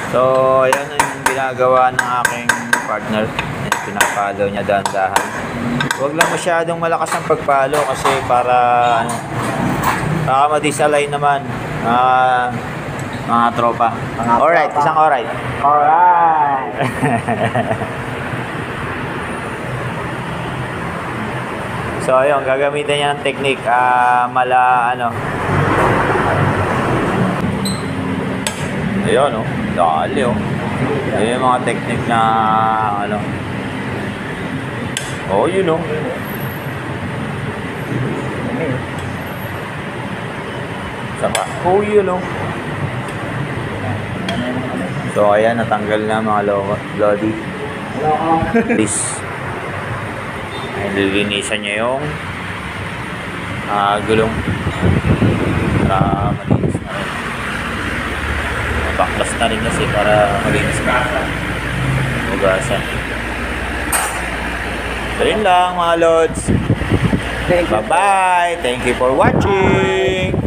So, ayan yung ginagawa ng aking partner. Pinapalo niya dahan-dahan. Huwag lang masyadong malakas ang pagpalo kasi para ano, baka ma-disalign naman mga tropa. Alright, isang alright. Alright. So, ayun, gagamitin niya ng technique. Ayun, oh. Dali, oh. Ayun yung mga technique na, oh, yun, oh. Saka, oh, yun, oh. So, ayan, natanggal na mga lodi. Please. Nililinisan niya yung gulong para malinis na rin. Baklas na rin kasi para malinis na hugasan. So yun lang mga lods. Bye bye. Thank you for watching.